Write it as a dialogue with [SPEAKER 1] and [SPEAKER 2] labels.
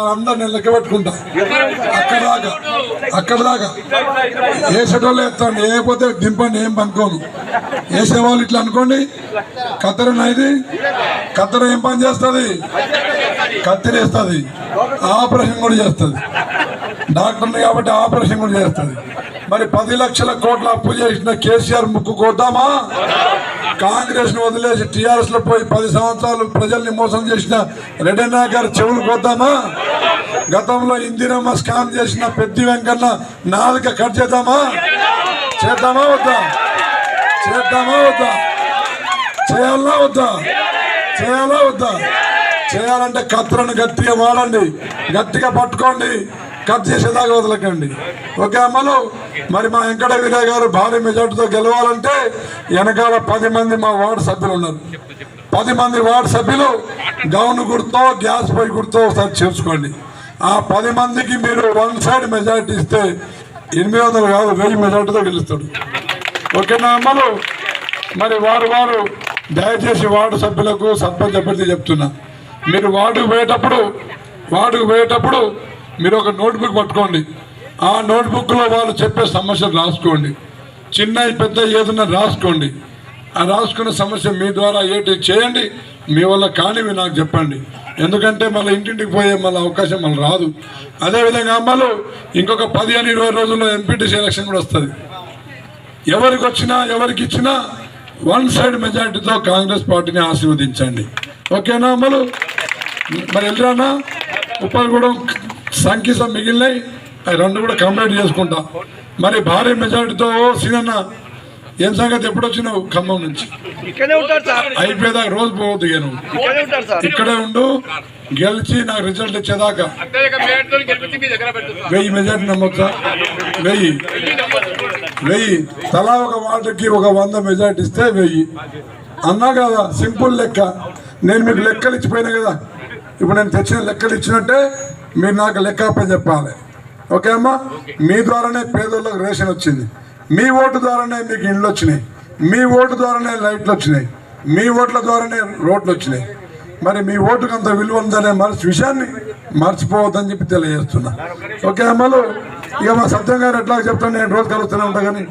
[SPEAKER 1] అందరు నేను లెక్క పెట్టుకుంటా. అక్కడ దాకా వేసేటోళ్ళు ఎత్తండి, వేయకపోతే దింపండి, ఏం పనుకోను. వేసేవాళ్ళు ఇట్లా అనుకోండి. కత్తెరనా ఇది? కత్తెర ఏం పని చేస్తుంది? కత్తిరేస్తుంది, ఆపరేషన్ కూడా చేస్తుంది. డాక్టర్ని కాబట్టి ఆపరేషన్ కూడా చేస్తుంది. మరి 10 లక్షల కోట్ల అప్పు చేసిన కేసీఆర్ ముక్కు కోద్దామా? కాంగ్రెస్ ను వదిలేసి టీఆర్ఎస్ లో పోయి 10 సంవత్సరాలు ప్రజల్ని మోసం చేసిన రెడ్డన్న గారి చెవులు కోద్దామా? గతంలో ఇందిరమ్మ స్కామ్ చేసిన పెద్ది వెంకన్న నాలుక కట్ చేద్దామా? చేద్దామా వద్దా? చేద్దామా వద్దా? చేయాలా వద్దా? చేయాలా వద్దా? చేయాలంటే కత్తులను గట్టిగా వాడండి, గట్టిగా పట్టుకోండి, కట్ చేసేదాకా వదలకండి. ఓకే అమ్మలు? మరి మా వెంకట వీరయ్య గారు భారీ మెజార్టీతో గెలవాలంటే వెనకాల 10 మంది మా వార్డు సభ్యులు ఉన్నారు. 10 మంది వార్డు సభ్యులు గౌన్ గుర్తో గ్యాస్ పై గుర్తో ఒకసారి చేర్చుకోండి. ఆ 10 మందికి మీరు 1 సైడ్ మెజార్టీ ఇస్తే 800 కాదు 1000 మెజార్టీతో గెలుస్తాడు. ఓకేనా అమ్మలు? మరి వారు దయచేసి వార్డు సభ్యులకు సర్పంచ్ అభ్యర్థి చెప్తున్నా, మీరు వార్డుకు పోయేటప్పుడు మీరు ఒక నోట్బుక్ పట్టుకోండి. ఆ నోట్బుక్లో వాళ్ళు చెప్పే సమస్యలు రాసుకోండి. చిన్న పెద్ద ఏదైనా రాసుకోండి. ఆ రాసుకున్న సమస్య మీ ద్వారా ఏంటి చేయండి. మీ వల్ల కానివి నాకు చెప్పండి. ఎందుకంటే మళ్ళీ ఇంటింటికి పోయే మళ్ళీ అవకాశం మళ్ళీ రాదు. అదేవిధంగా అమ్మలు ఇంకొక 15-20 రోజుల్లో ఎంపీటీసీ ఎలక్షన్ కూడా వస్తుంది. ఎవరికి వచ్చినా ఎవరికి ఇచ్చినా 1 సైడ్ మెజార్టీతో కాంగ్రెస్ పార్టీని ఆశీర్వదించండి. ఓకేనా అమ్మలు? మరి వెళ్ళరానా? ఉప్పలగూడెం సంఖ్య మిగిలినాయి, అవి 2 కూడా కంప్లీట్ చేసుకుంటా. మరి భారీ మెజార్టీతో సీనన్న ఏం సంగతి? ఎప్పుడు వచ్చినావు? ఖమ్మం నుంచి అయిపోయేదాకా రోజు పోవద్దు. నువ్వు ఇక్కడే ఉండు, గెలిచి నాకు రిజల్ట్ ఇచ్చేదాకా 1000 మెజార్టీ నమ్మొచ్చా? 1000 తలా ఒక వార్డుకి ఒక 100 మెజార్టీ ఇస్తే 1000 అన్నా కదా? సింపుల్ లెక్క. నేను మీకు లెక్కలు ఇచ్చిపోయినా కదా. ఇప్పుడు నేను తెచ్చిన లెక్కలు ఇచ్చినట్టే మీరు నాకు లెక్క చెప్పాలి. ఓకే అమ్మా? మీ ద్వారానే పేదోళ్ళకి రేషన్ వచ్చింది, మీ ఓటు ద్వారానే మీకు ఇండ్లు వచ్చినాయి, మీ ఓటు ద్వారానే లైట్లు వచ్చినాయి, మీ ఓట్ల ద్వారానే రోడ్లు వచ్చినాయి. మరి మీ ఓటుకు అంత విలువ ఉందనే విషయాన్ని మర్చిపోవద్దని చెప్పి తెలియజేస్తున్నా. ఓకే అమ్మలు? ఇక మా సత్యం గారు ఎట్లా చెప్తాను, నేను రోజు కలుస్తూనే ఉంటా కానీ